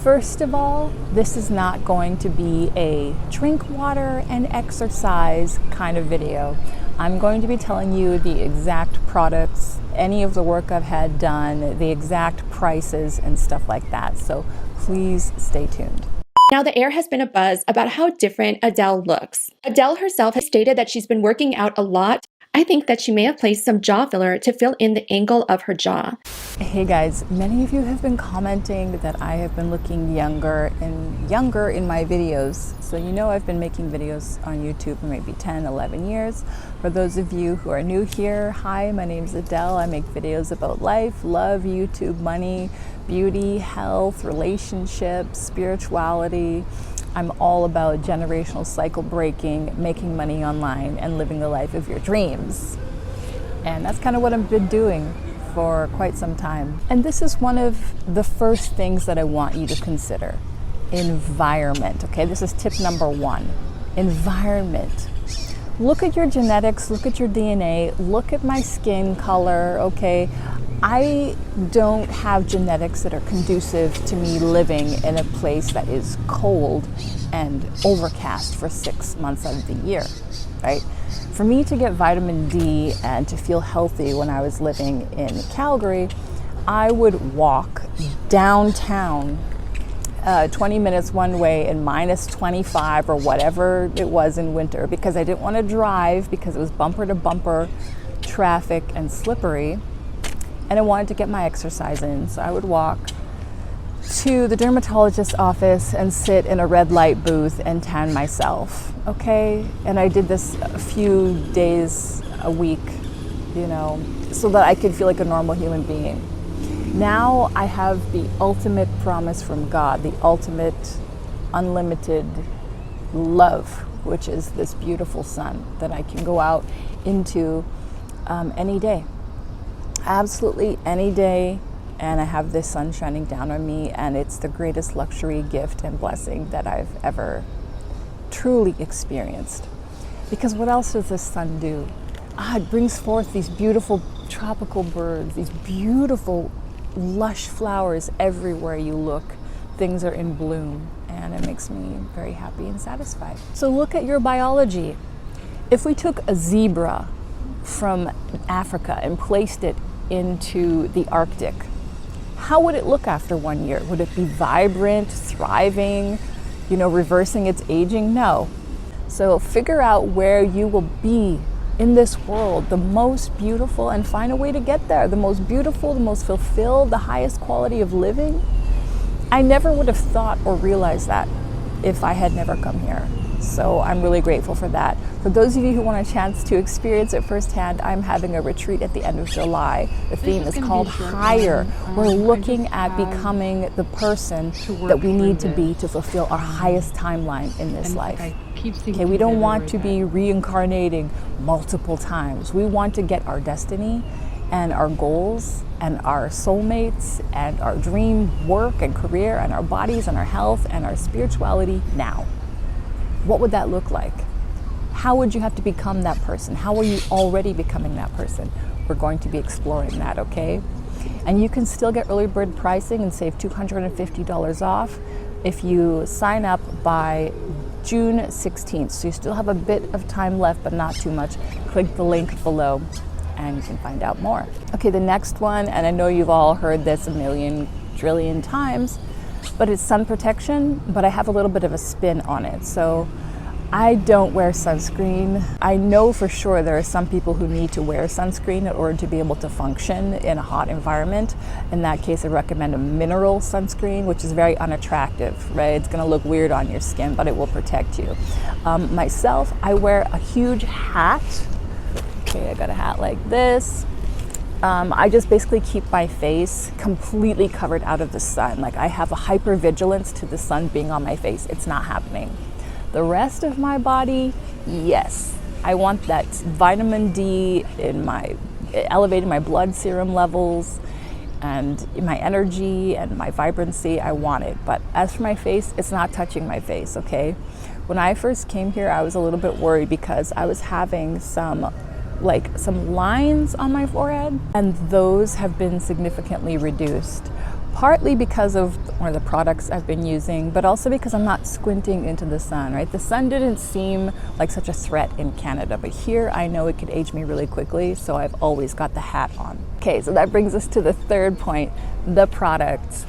First of all, this is not going to be a drink water and exercise kind of video. I'm going to be telling you the exact products, any of the work I've had done, the exact prices and stuff like that. So please stay tuned. Now, the air has been abuzz about how different Adelle looks. Adelle herself has stated that she's been working out a lot. I think that she may have placed some jaw filler to fill in the angle of her jaw. Hey guys, many of you have been commenting that I have been looking younger and younger in my videos. So you know I've been making videos on YouTube for maybe 10, 11 years. For those of you who are new here, hi, my name is Adelle. I make videos about life, love, YouTube, money, beauty, health, relationships, spirituality. I'm all about generational cycle breaking, making money online, and living the life of your dreams. And that's kind of what I've been doing for quite some time. And this is one of the first things that I want you to consider. Environment, okay? This is tip number one. Environment. Look at your genetics, look at your DNA, look at my skin color, okay? I don't have genetics that are conducive to me living in a place that is cold and overcast for 6 months out of the year, right? For me to get vitamin D and to feel healthy when I was living in Calgary, I would walk downtown 20 minutes one way in minus 25 or whatever it was in winter because I didn't want to drive because it was bumper to bumper traffic and slippery. And I wanted to get my exercise in, so I would walk to the dermatologist's office and sit in a red light booth and tan myself, okay? And I did this a few days a week, you know, so that I could feel like a normal human being. Now I have the ultimate promise from God, the ultimate unlimited love, which is this beautiful sun that I can go out into any day. Absolutely any day, and I have this sun shining down on me, and it's the greatest luxury, gift, and blessing that I've ever truly experienced. Because what else does the sun do? It brings forth these beautiful tropical birds, these beautiful lush flowers everywhere you look. Things are in bloom, and it makes me very happy and satisfied. So look at your biology. If we took a zebra from Africa and placed it into the Arctic, how would it look after 1 year? Would it be vibrant, thriving, you know, reversing its aging? No. So figure out where you will be in this world, the most beautiful, and find a way to get there. The most beautiful, the most fulfilled, the highest quality of living. I never would have thought or realized that if I had never come here. So I'm really grateful for that. For those of you who want a chance to experience it firsthand, I'm having a retreat at the end of July. The theme is called Higher. We're looking at becoming the person that we need to be to fulfill our highest timeline in this life. Okay, we don't want to be reincarnating multiple times. We want to get our destiny and our goals and our soulmates and our dream work and career and our bodies and our health and our spirituality now. What would that look like? How would you have to become that person? How are you already becoming that person? We're going to be exploring that, okay? And you can still get early bird pricing and save $250 off if you sign up by June 16th. So you still have a bit of time left, but not too much. Click the link below and you can find out more. Okay, the next one, and I know you've all heard this a million trillion times, but it's sun protection, but I have a little bit of a spin on it. So I don't wear sunscreen. I know for sure there are some people who need to wear sunscreen in order to be able to function in a hot environment. In that case, I recommend a mineral sunscreen, which is very unattractive, right? It's gonna look weird on your skin, but it will protect you. Myself, I wear a huge hat. Okay, I got a hat like this. I just basically keep my face completely covered out of the sun. Like I have a hypervigilance to the sun being on my face. It's not happening. The rest of my body, yes. I want that vitamin D elevating my blood serum levels and my energy and my vibrancy. I want it. But as for my face, it's not touching my face, okay? When I first came here, I was a little bit worried because I was having some lines on my forehead, and those have been significantly reduced. partly because of one of the products I've been using, but also because I'm not squinting into the sun, right? The sun didn't seem like such a threat in Canada, but here I know it could age me really quickly, so I've always got the hat on. Okay, so that brings us to the third point, the products.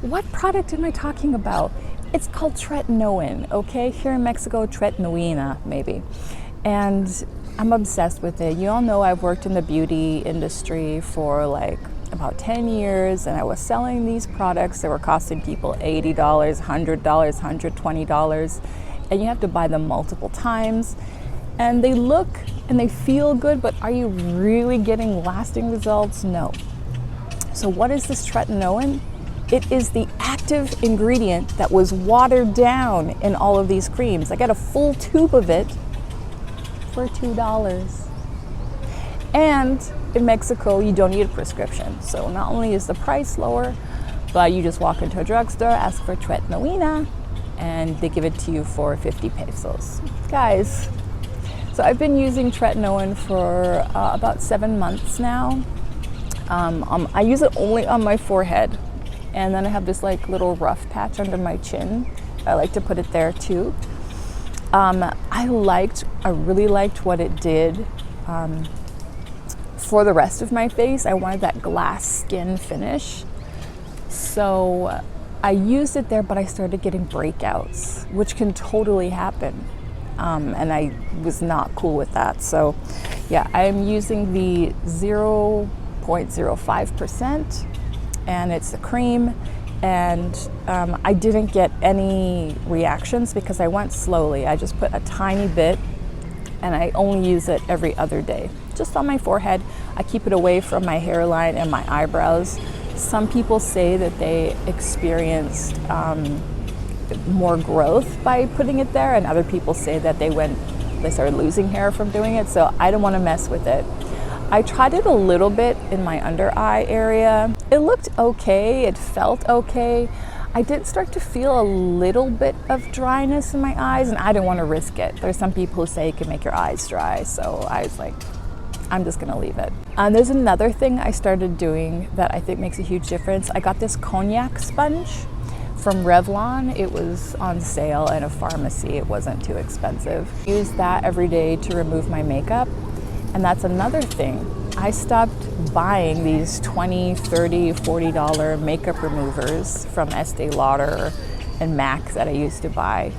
What product am I talking about? It's called tretinoin, okay? Here in Mexico, tretinoina, maybe. And I'm obsessed with it. You all know I've worked in the beauty industry for like about 10 years, and I was selling these products that were costing people $80, $100, $120, and you have to buy them multiple times. And they look and they feel good, but are you really getting lasting results? No. So what is this tretinoin? It is the active ingredient that was watered down in all of these creams. I got a full tube of it for $2. And in Mexico, you don't need a prescription. So not only is the price lower, but you just walk into a drugstore, ask for tretinoina, and they give it to you for 50 pesos. Guys, so I've been using tretinoin for about 7 months now. I use it only on my forehead, and then I have this like little rough patch under my chin. I like to put it there too. I really liked what it did. For the rest of my face, I wanted that glass skin finish. So I used it there, but I started getting breakouts, which can totally happen. And I was not cool with that. So yeah, I'm using the 0.05%, and it's a cream. And I didn't get any reactions because I went slowly. I just put a tiny bit, and I only use it every other day. Just on my forehead. I keep it away from my hairline and my eyebrows. Some people say that they experienced more growth by putting it there, and other people say that they started losing hair from doing it, so I don't want to mess with it. I tried it a little bit in my under eye area. It looked okay, it felt okay. I did start to feel a little bit of dryness in my eyes, and I didn't want to risk it. There's some people who say it can make your eyes dry, so I was like, I'm just gonna leave it. There's another thing I started doing that I think makes a huge difference. I got this cognac sponge from Revlon. It was on sale in a pharmacy. It wasn't too expensive. I use that every day to remove my makeup. And that's another thing. I stopped buying these $20, $30, $40 makeup removers from Estee Lauder and MAC that I used to buy.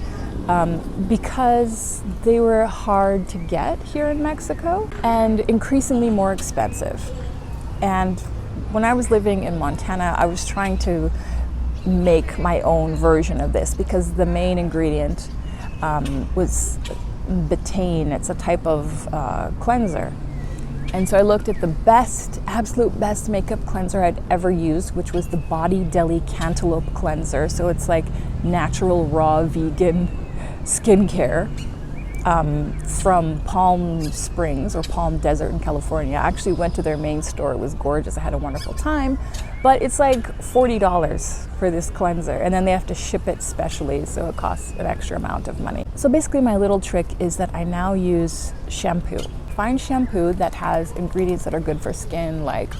Because they were hard to get here in Mexico and increasingly more expensive. And when I was living in Montana, I was trying to make my own version of this because the main ingredient was betaine. It's a type of cleanser. And so I looked at the absolute best makeup cleanser I'd ever used, which was the Body Deli Cantaloupe Cleanser. So it's like natural, raw, vegan skincare from Palm Springs or Palm Desert in California. I actually went to their main store. It was gorgeous. I had a wonderful time. But it's like $40 for this cleanser, and then they have to ship it specially, so it costs an extra amount of money. So basically my little trick is that I now use shampoo. Find shampoo that has ingredients that are good for skin, like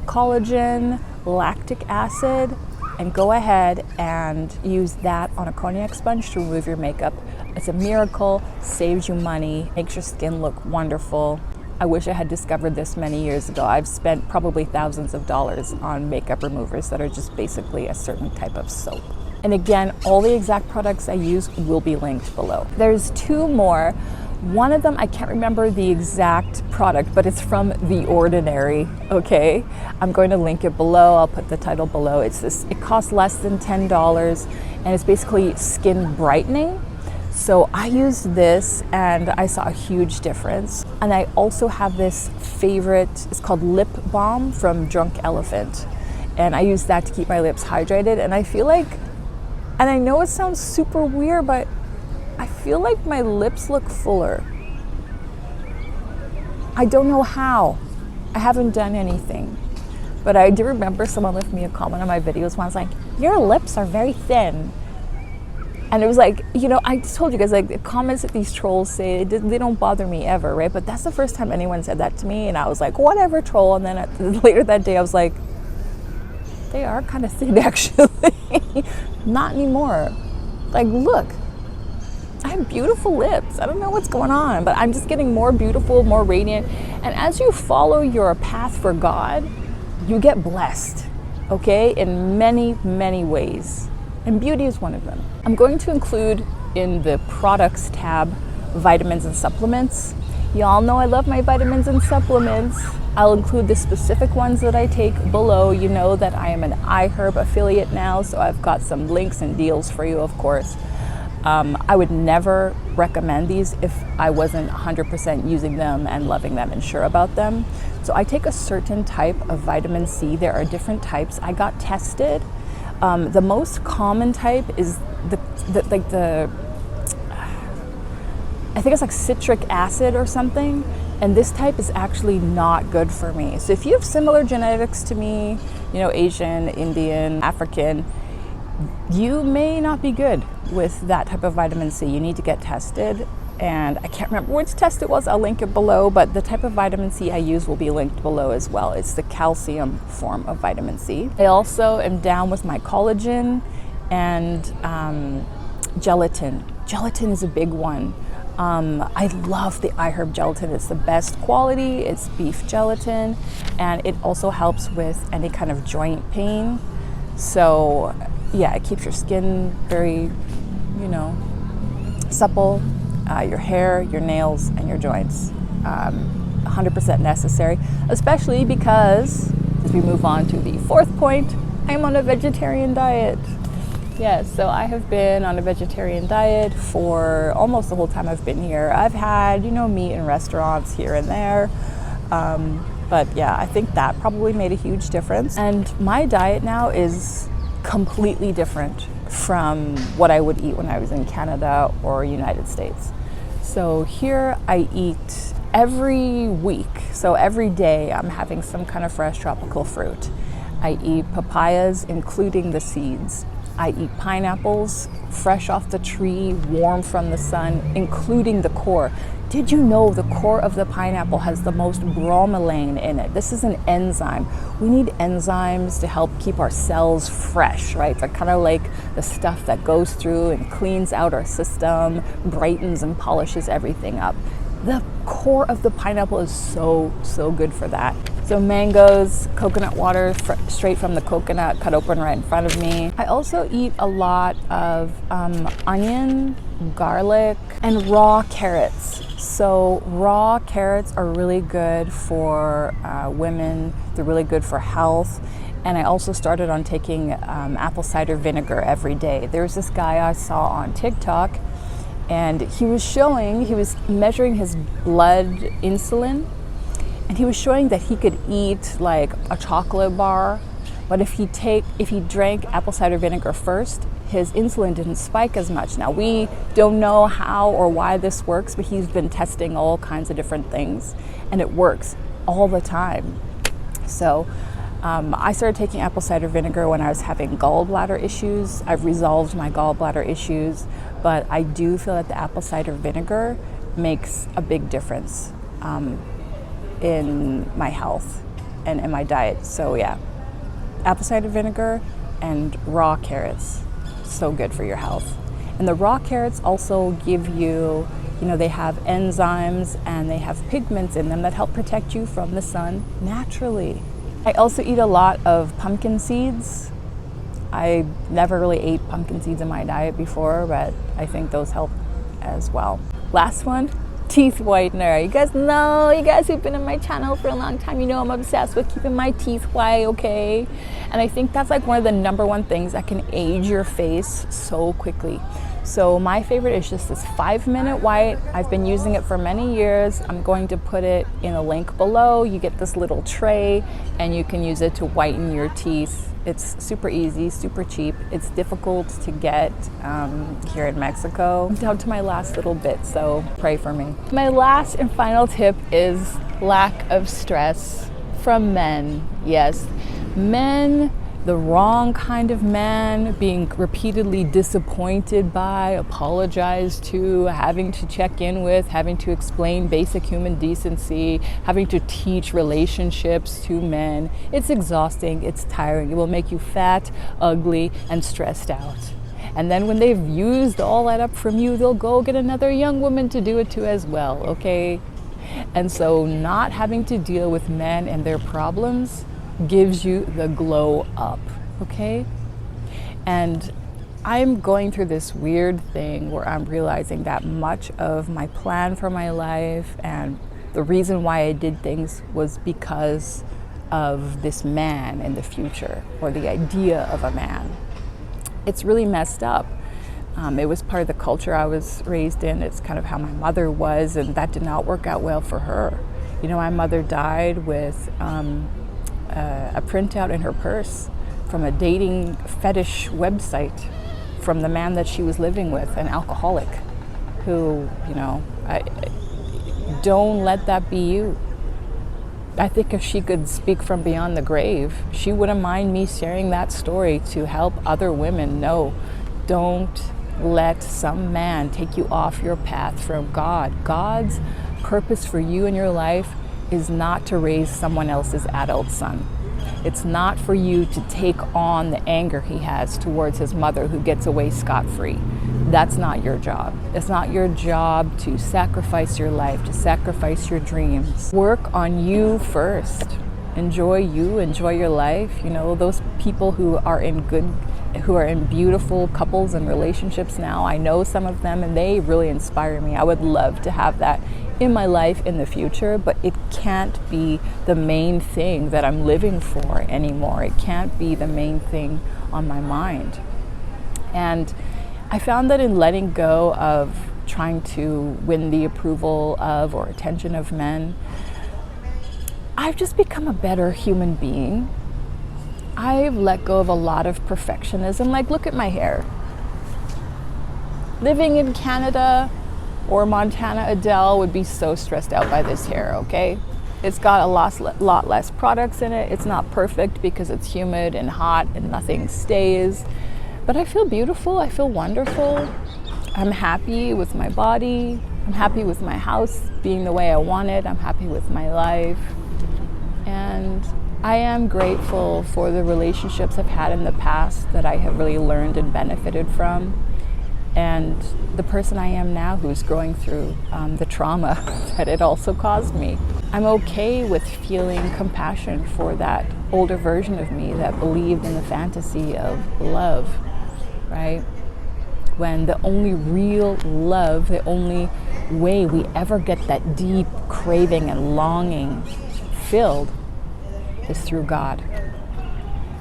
collagen, lactic acid, and go ahead and use that on a cognac sponge to remove your makeup. It's a miracle, saves you money, makes your skin look wonderful. I wish I had discovered this many years ago. I've spent probably thousands of dollars on makeup removers that are just basically a certain type of soap. And again, all the exact products I use will be linked below. There's two more. One of them, I can't remember the exact product, but it's from The Ordinary, okay? I'm going to link it below. I'll put the title below. It costs less than $10, and it's basically skin brightening. So I used this and I saw a huge difference. And I also have this favorite, it's called Lip Balm from Drunk Elephant. And I use that to keep my lips hydrated. And I feel like, and I know it sounds super weird, but I feel like my lips look fuller. I don't know how. I haven't done anything. But I do remember someone left me a comment on my videos once like, your lips are very thin. And it was like, you know, I just told you guys, like, the comments that these trolls say, they don't bother me ever, right? But that's the first time anyone said that to me. And I was like, whatever, troll. And then later that day, I was like, They are kind of thin, actually. Not anymore. Like, look, I have beautiful lips. I don't know what's going on, but I'm just getting more beautiful, more radiant. And as you follow your path for God, you get blessed, okay, in many, many ways. And beauty is one of them. I'm going to include in the products tab vitamins and supplements. Y'all know I love my vitamins and supplements. I'll include the specific ones that I take below. You know that I am an Iherb affiliate now, so I've got some links and deals for you, of course. I would never recommend these if I wasn't 100% using them and loving them and sure about them. So I take a certain type of vitamin C. There are different types. I got tested. The most common type is I think it's like citric acid or something. And this type is actually not good for me. So if you have similar genetics to me, you know, Asian, Indian, African, you may not be good with that type of vitamin C. You need to get tested. And I can't remember which test it was. I'll link it below, but the type of vitamin C I use will be linked below as well. It's the calcium form of vitamin C. I also am down with my collagen and gelatin. Gelatin is a big one. I love the Iherb gelatin. It's the best quality. It's beef gelatin, and it also helps with any kind of joint pain. So yeah, it keeps your skin very, you know, supple, your hair, your nails, and your joints. 100% necessary, especially because as we move on to the fourth point, I'm on a vegetarian diet. Yes, so I have been on a vegetarian diet for almost the whole time I've been here. I've had, you know, meat in restaurants here and there. But yeah, I think that probably made a huge difference. And my diet now is completely different from what I would eat when I was in Canada or United States. So here I eat every week. So every day I'm having some kind of fresh tropical fruit. I eat papayas, including the seeds. I eat pineapples, fresh off the tree, warm from the sun, including the core. Did you know the core of the pineapple has the most bromelain in it? This is an enzyme. We need enzymes to help keep our cells fresh, right? They're kind of like the stuff that goes through and cleans out our system, brightens and polishes everything up. The core of the pineapple is so good for that. So mangoes, coconut water, straight from the coconut, cut open right in front of me. I also eat a lot of onion, garlic, and raw carrots. So raw carrots are really good for women. They're really good for health. And I also started on taking apple cider vinegar every day. There's this guy I saw on TikTok, and he was measuring his blood insulin, and he was showing that he could eat like a chocolate bar, but if he drank apple cider vinegar first, his insulin didn't spike as much. Now, we don't know how or why this works, but he's been testing all kinds of different things, and it works all the time. So I started taking apple cider vinegar when I was having gallbladder issues. I've resolved my gallbladder issues, but I do feel that the apple cider vinegar makes a big difference in my health and in my diet. So yeah, apple cider vinegar and raw carrots, so good for your health. And the raw carrots also give you, they have enzymes and they have pigments in them that help protect you from the sun naturally. I also eat a lot of pumpkin seeds. I never really ate pumpkin seeds in my diet before, but I think those help as well. Last one, teeth whitener. You guys who've been on my channel for a long time, you know I'm obsessed with keeping my teeth white, okay? And I think that's like one of the number one things that can age your face so quickly. So my favorite is just this 5-minute white. I've been using it for many years. I'm going to put it in a link below. You get this little tray and you can use it to whiten your teeth. It's super easy, super cheap. It's difficult to get here in Mexico. I'm down to my last little bit, so pray for me. My last and final tip is lack of stress from men. Yes, men the wrong kind of man, being repeatedly disappointed by, apologized to, having to check in with, having to explain basic human decency, having to teach relationships to men. It's exhausting, it's tiring. It will make you fat, ugly, and stressed out. And then when they've used all that up from you, they'll go get another young woman to do it to as well, okay? And so not having to deal with men and their problems gives you the glow up, okay? And I'm going through this weird thing where I'm realizing that much of my plan for my life and the reason why I did things was because of this man in the future, or the idea of a man. It's really messed up. It was part of the culture I was raised in. It's kind of how my mother was, and that did not work out well for her. You know, my mother died with a printout in her purse from a dating fetish website from the man that she was living with, an alcoholic who, you know, don't let that be you. I think if she could speak from beyond the grave, she wouldn't mind me sharing that story to help other women know, don't let some man take you off your path from God. God's purpose for you in your life is not to raise someone else's adult son. It's not for you to take on the anger he has towards his mother who gets away scot-free. That's not your job. It's not your job to sacrifice your life, to sacrifice your dreams. Work on you first. Enjoy you, enjoy your life. You know, those people who are in beautiful couples and relationships now, I know some of them and they really inspire me. I would love to have that in my life in the future, but it can't be the main thing that I'm living for anymore. It can't be the main thing on my mind. And I found that in letting go of trying to win the approval of or attention of men, I've just become a better human being. I've let go of a lot of perfectionism. Like, look at my hair. Living in Canada or Montana, Adele would be so stressed out by this hair, okay? It's got a lot less products in it. It's not perfect because it's humid and hot and nothing stays. But I feel beautiful, I feel wonderful. I'm happy with my body. I'm happy with my house being the way I want it. I'm happy with my life. And I am grateful for the relationships I've had in the past that I have really learned and benefited from. And the person I am now who's going through the trauma that it also caused me. I'm okay with feeling compassion for that older version of me that believed in the fantasy of love, right? When the only real love, the only way we ever get that deep craving and longing filled is through God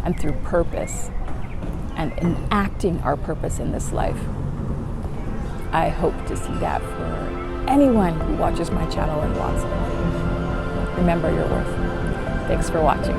and through purpose and enacting our purpose in this life. I hope to see that for anyone who watches my channel and wants it. Remember your worth. Thanks for watching.